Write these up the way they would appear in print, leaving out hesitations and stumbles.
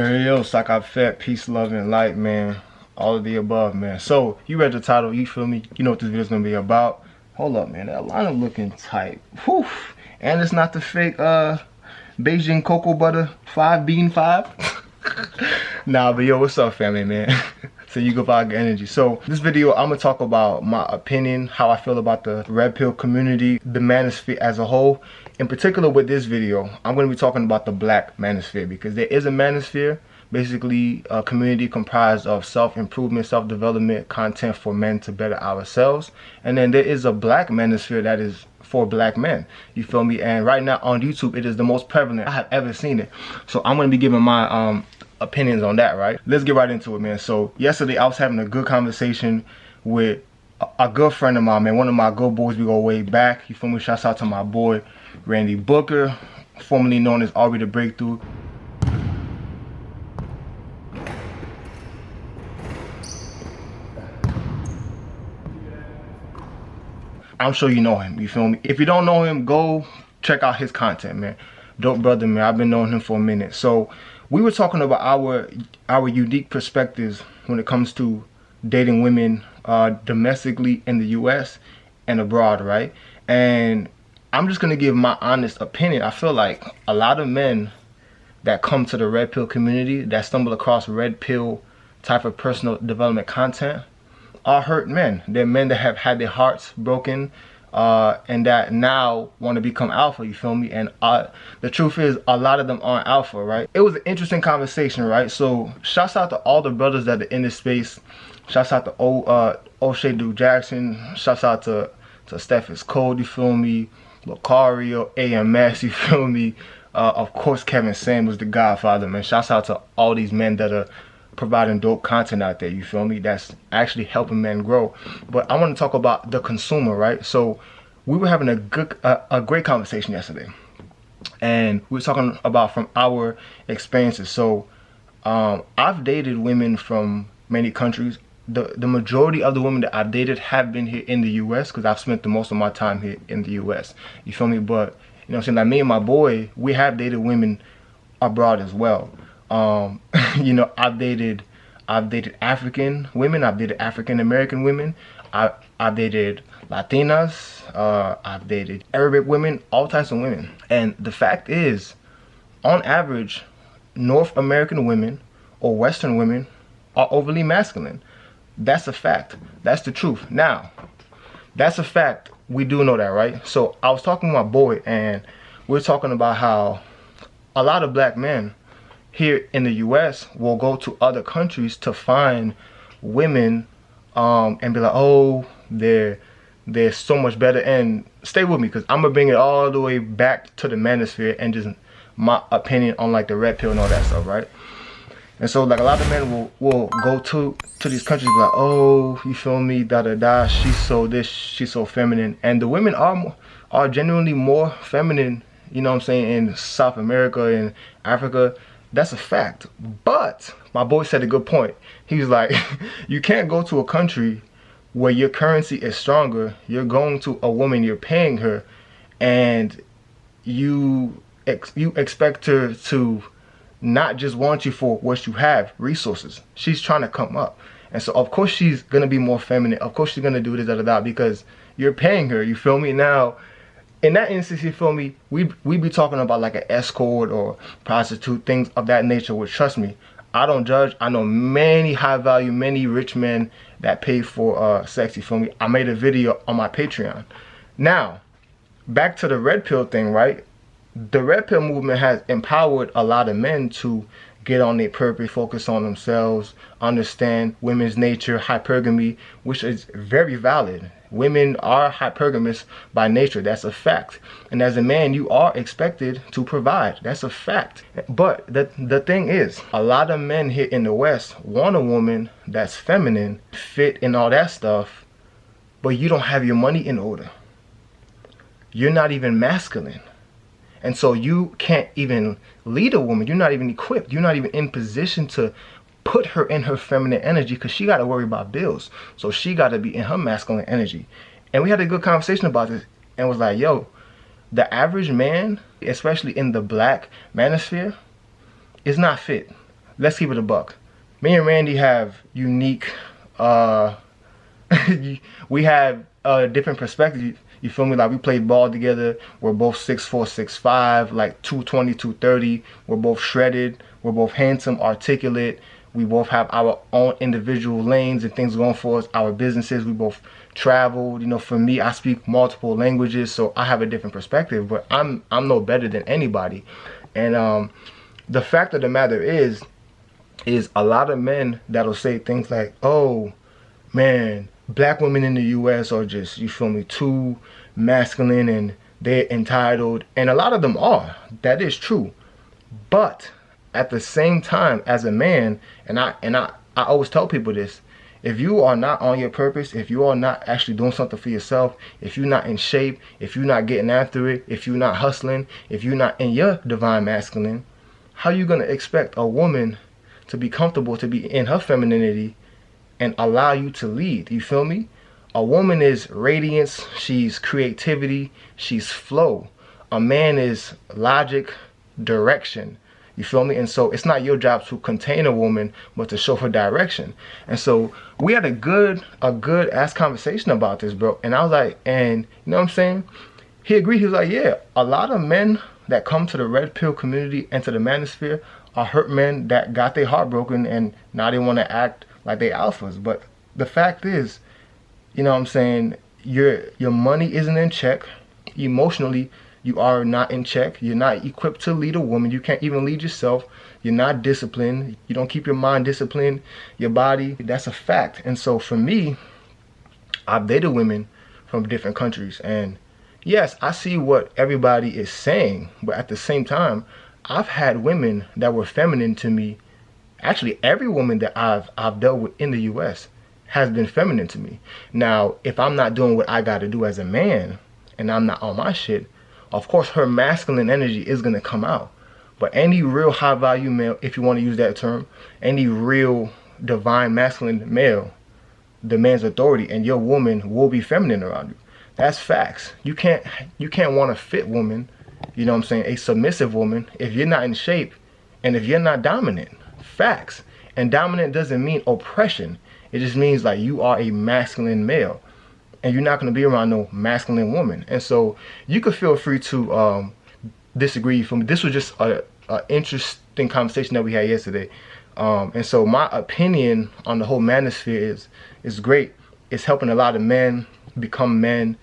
Hey yo, Sock Fat, peace, love, and light, man. All of the above, man. So, you read the title, you feel me? You know what this video's gonna be about. Hold up, man. That lineup looking tight. Whew. And it's not the fake Beijing cocoa butter 5 bean 5. Nah, but yo, what's up, family, man? So you go vibe energy. So this video, I'm gonna talk about my opinion, how I feel about the red pill community, the manosphere as a whole. In particular, with this video, I'm gonna be talking about the black manosphere, because there is a manosphere, basically a community comprised of self-improvement, self-development content for men to better ourselves. And then there is a black manosphere that is for black men, you feel me? And right now on YouTube, it is the most prevalent I have ever seen it. So I'm gonna be giving my opinions on that, right? Let's get right into it, man. So yesterday I was having a good conversation with a good friend of mine, man. One of my good boys, we go way back, you feel me? Shouts out to my boy Randy Booker, formerly known as Ari the Breakthrough. I'm sure you know him, you feel me? If you don't know him, go check out his content, man. Dope brother, man. I've been knowing him for a minute. So we were talking about our unique perspectives when it comes to dating women domestically in the US and abroad, right? And I'm just gonna give my honest opinion. I feel like a lot of men that come to the red pill community, that stumble across red pill type of personal development content, are hurt men. They're men that have had their hearts broken and that now want to become alpha, you feel me? And the truth is, a lot of them aren't alpha, right? It was an interesting conversation, right? So shouts out to all the brothers that are in this space. Shouts out to O'Shea Duke Jackson. Shouts out to Steph's Code, you feel me? Lucario, AMS, you feel me? Of course, Kevin Sam was the godfather, man. Shouts out to all these men that are providing dope content out there, you feel me? That's actually helping men grow. But I want to talk about the consumer, right? So we were having a great conversation yesterday, and we were talking about from our experiences. So I've dated women from many countries. The majority of the women that I've dated have been here in the US, because I've spent the most of my time here in the US, you feel me? But you know what I'm saying, like me and my boy, we have dated women abroad as well. You know, I've dated African women, I've dated African American women, I've dated Latinas, I've dated Arabic women, all types of women. And the fact is, on average, North American women or Western women are overly masculine. That's a fact. That's the truth. Now, that's a fact. We do know that, right? So I was talking to my boy, and we're talking about how a lot of black men here in the US will go to other countries to find women and be like, oh, they're so much better. And stay with me, because I'm gonna bring it all the way back to the manosphere and just my opinion on like the red pill and all that stuff, right? And so like a lot of men will go to these countries and be like, oh, you feel me, da da da, she's so this, she's so feminine. And the women are genuinely more feminine, you know what I'm saying, in South America and Africa. That's a fact. But my boy said a good point. He was like, you can't go to a country where your currency is stronger. You're going to a woman, you're paying her, and you expect her to not just want you for what you have, resources. She's trying to come up. And so of course she's gonna be more feminine. Of course she's gonna do this, da, because you're paying her, you feel me? Now, in that instance, you feel me, we be talking about like an escort or prostitute, things of that nature, which, trust me, I don't judge. I know many high value, many rich men that pay for sex, you feel me? I made a video on my Patreon. Now, back to the red pill thing, right? The red pill movement has empowered a lot of men to get on their purpose, focus on themselves, understand women's nature, hypergamy, which is very valid. Women are hypergamous by nature. That's a fact. And as a man, you are expected to provide. That's a fact. But the thing is, a lot of men here in the West want a woman that's feminine, fit, and all that stuff, but you don't have your money in order. You're not even masculine. And so you can't even lead a woman. You're not even equipped. You're not even in position to put her in her feminine energy, because she got to worry about bills. So she got to be in her masculine energy. And we had a good conversation about this and was like, yo, the average man, especially in the black manosphere, is not fit. let's keep it a buck. Me and Randy have unique, we have different perspectives. You feel me? Like, we played ball together. We're both 6'4", 6'5", like 220, 230. We're both shredded. We're both handsome, articulate. We both have our own individual lanes and things going for us. Our businesses. We both traveled. You know, for me, I speak multiple languages, so I have a different perspective. But I'm no better than anybody. And the fact of the matter is a lot of men that'll say things like, "Oh, man, black women in the U.S. are just, you feel me, too masculine and they're entitled." And a lot of them are. That is true. But at the same time, as a man, and I always tell people this, if you are not on your purpose, if you are not actually doing something for yourself, if you're not in shape, if you're not getting after it, if you're not hustling, if you're not in your divine masculine, how are you going to expect a woman to be comfortable, to be in her femininity and allow you to lead? You feel me? A woman is radiance, she's creativity, she's flow. A man is logic, direction. You feel me? And so it's not your job to contain a woman, but to show her direction. And so we had a good ass conversation about this, bro. And I was like, and you know what I'm saying? He agreed. He was like, yeah, a lot of men that come to the red pill community and to the manosphere are hurt men that got their heart broken and now they want to act like they alphas. But the fact is, you know what I'm saying, your money isn't in check. Emotionally, you are not in check. You're not equipped to lead a woman. You can't even lead yourself. You're not disciplined. You don't keep your mind disciplined, your body. That's a fact. And so for me, I've dated women from different countries. And yes, I see what everybody is saying. But at the same time, I've had women that were feminine to me. Actually, every woman that I've dealt with in the U.S. has been feminine to me. Now, if I'm not doing what I got to do as a man and I'm not on my shit, of course, her masculine energy is going to come out. But any real high value male, if you want to use that term, any real divine masculine male demands authority, and your woman will be feminine around you. That's facts. You can't want a fit woman, you know what I'm saying, a submissive woman, if you're not in shape and if you're not dominant. Facts. And dominant doesn't mean oppression. It just means like you are a masculine male. And you're not going to be around no masculine woman. And so you could feel free to disagree from me. This was just a interesting conversation that we had yesterday. And so my opinion on the whole manosphere is great. It's helping a lot of men become men,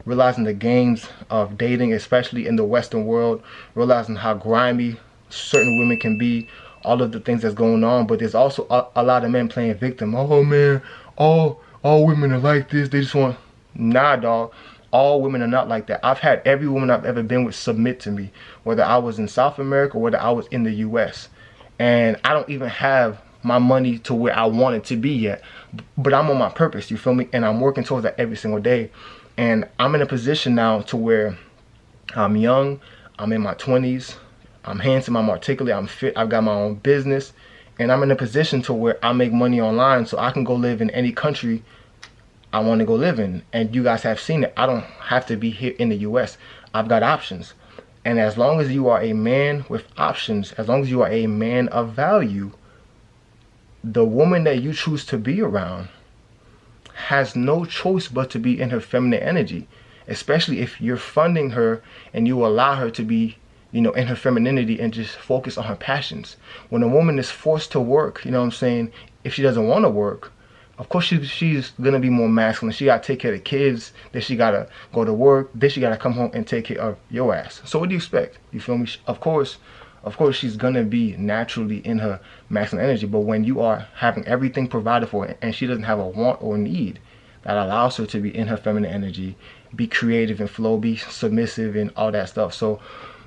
realizing the games of dating, especially in the Western world, realizing how grimy certain women can be, all of the things that's going on. But there's also a lot of men playing victim. Oh man, all women are like this. They just want... Nah, dog. All women are not like that. I've had every woman I've ever been with submit to me, whether I was in South America or whether I was in the U.S. And I don't even have my money to where I want it to be yet. But I'm on my purpose, you feel me? And I'm working towards that every single day. And I'm in a position now to where I'm young. I'm in my 20s. I'm handsome. I'm articulate. I'm fit. I've got my own business. And I'm in a position to where I make money online so I can go live in any country I want to go live in. And you guys have seen it. I don't have to be here in the U.S. I've got options. And as long as you are a man with options, as long as you are a man of value, the woman that you choose to be around has no choice but to be in her feminine energy. Especially if you're funding her and you allow her to be, you know, in her femininity and just focus on her passions. When a woman is forced to work, you know what I'm saying, if she doesn't want to work, of course she's going to be more masculine. She got to take care of the kids, then she got to go to work, then she got to come home and take care of your ass. So what do you expect? You feel me? Of course she's going to be naturally in her masculine energy. But when you are having everything provided for her and she doesn't have a want or need that allows her to be in her feminine energy, be creative and flow, be submissive and all that stuff. So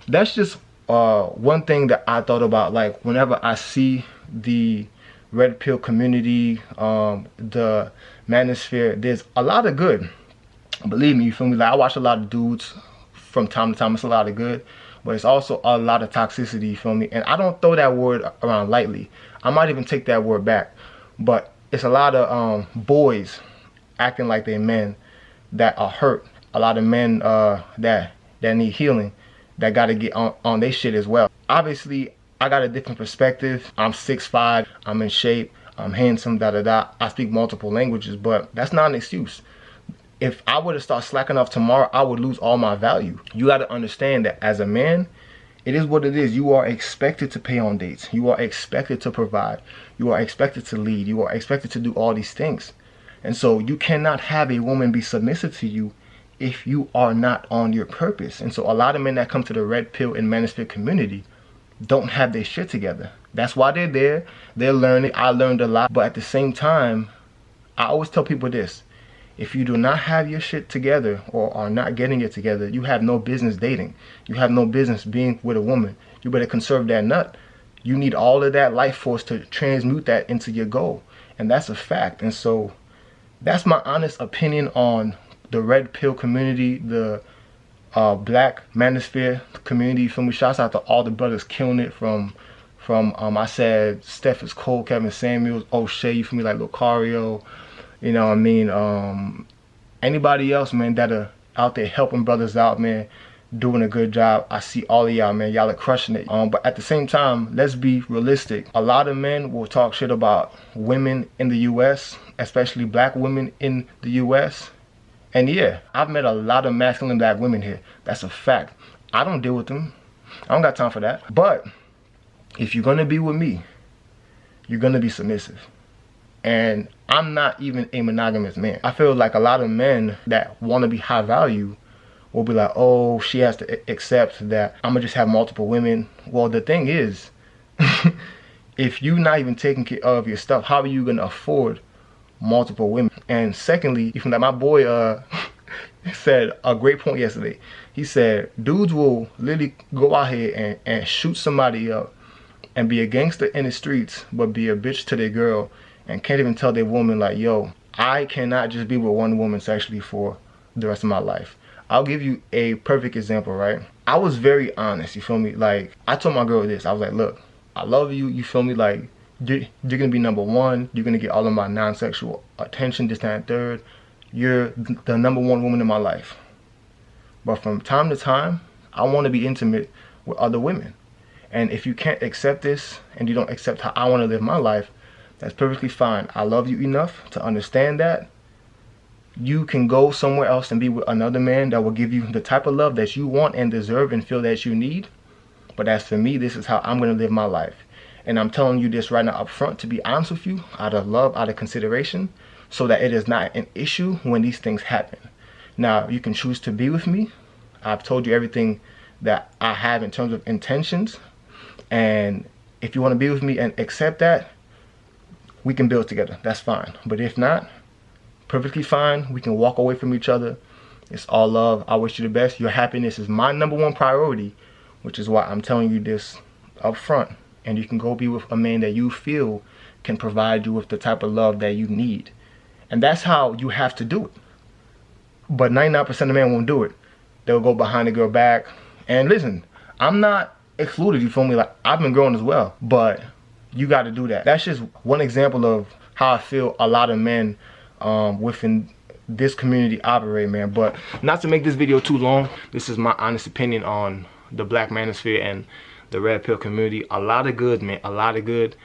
that's just one thing that I thought about, like whenever I see the red pill community, the manosphere, there's a lot of good. Believe me, you feel me? Like I watch a lot of dudes from time to time. It's a lot of good, but it's also a lot of toxicity, you feel me? And I don't throw that word around lightly. I might even take that word back. But it's a lot of boys acting like they're men that are hurt. A lot of men that need healing, that got to get on their shit as well. Obviously, I got a different perspective. I'm 6'5", I'm in shape, I'm handsome, I speak multiple languages, but that's not an excuse. If I were to start slacking off tomorrow, I would lose all my value. You got to understand that as a man, it is what it is. You are expected to pay on dates. You are expected to provide. You are expected to lead. You are expected to do all these things. And so you cannot have a woman be submissive to you if you are not on your purpose. And so a lot of men that come to the red pill and Manosphere community don't have their shit together. That's why they're there. They're learning. I learned a lot. But at the same time, I always tell people this. If you do not have your shit together or are not getting it together, you have no business dating. You have no business being with a woman. You better conserve that nut. You need all of that life force to transmute that into your goal. And that's a fact. And so that's my honest opinion on the red pill community, the black Manosphere community. You feel me? Shouts out to all the brothers killing it from I said Steph is Cole, Kevin Samuels, O'Shea, you feel me, like Lucario. You know what I mean? Anybody else, man, that are out there helping brothers out, man, doing a good job. I see all of y'all, man. Y'all are crushing it. But at the same time, let's be realistic. A lot of men will talk shit about women in the U.S., especially black women in the U.S. And yeah, I've met a lot of masculine black women here. That's a fact. I don't deal with them. I don't got time for that. But if you're going to be with me, you're going to be submissive. And I'm not even a monogamous man. I feel like a lot of men that want to be high value will be like, oh, she has to accept that I'm going to just have multiple women. Well, the thing is, if you're not even taking care of your stuff, how are you going to afford multiple women? And secondly, even like my boy said a great point yesterday. He said, dudes will literally go out here and shoot somebody up and be a gangster in the streets, but be a bitch to their girl and can't even tell their woman, like, yo, I cannot just be with one woman sexually for the rest of my life. I'll give you a perfect example, right? I was very honest, you feel me? Like, I told my girl this. I was like, look, I love you, you feel me? Like, you're gonna be number one. You're gonna get all of my non-sexual attention, this, that, and third. You're the number one woman in my life. But from time to time, I want to be intimate with other women. And if you can't accept this and you don't accept how I want to live my life, that's perfectly fine. I love you enough to understand that. You can go somewhere else and be with another man that will give you the type of love that you want and deserve and feel that you need. But as for me, this is how I'm going to live my life. And I'm telling you this right now up front, to be honest with you, out of love, out of consideration, so that it is not an issue when these things happen. Now, you can choose to be with me. I've told you everything that I have in terms of intentions. And if you want to be with me and accept that, we can build together. That's fine. But if not, perfectly fine. We can walk away from each other. It's all love. I wish you the best. Your happiness is my number one priority, which is why I'm telling you this up front. And you can go be with a man that you feel can provide you with the type of love that you need. And that's how you have to do it. But 99% of men won't do it. They'll go behind the girl back. And listen, I'm not excluded, you feel me? Like, I've been growing as well. But you got to do that. That's just one example of how I feel a lot of men within this community operate, man. But not to make this video too long, this is my honest opinion on the black manosphere and the red pill community. A lot of good, man, a lot of good,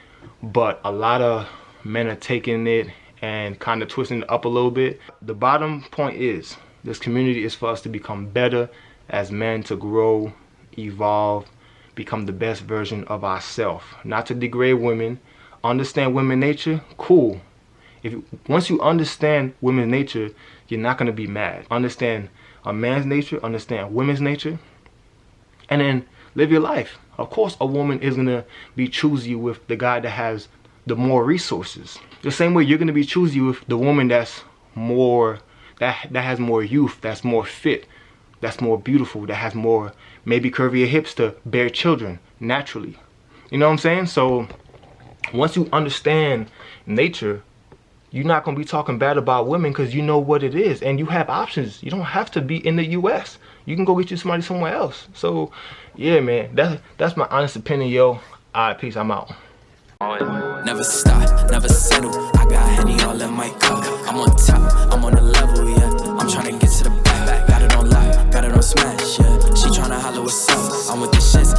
but a lot of men are taking it and kind of twisting it up a little bit. The bottom point is, this community is for us to become better as men, to grow, evolve, become the best version of ourselves. Not to degrade women. Understand women's nature, cool. Once you understand women's nature, you're not going to be mad. Understand a man's nature, understand women's nature, and then live your life. Of course, a woman is going to be choosy with the guy that has the more resources. The same way you're going to be choosy with the woman that's more, that has more youth, that's more fit, that's more beautiful, that has more maybe curvier hips to bear children naturally. You know what I'm saying? So once you understand nature, you're not going to be talking bad about women because you know what it is. And you have options. You don't have to be in the U.S. You can go get you somebody somewhere else. So, yeah, man, that's my honest opinion, yo. All right, peace. I'm out. Never stop, never settle. I got Henny all in my cup. I'm on top, I'm on the level, yeah. I'm trying to get to the back. Got it on lock, got it on smash, yeah. She trying to holler what's up. I'm with the shit.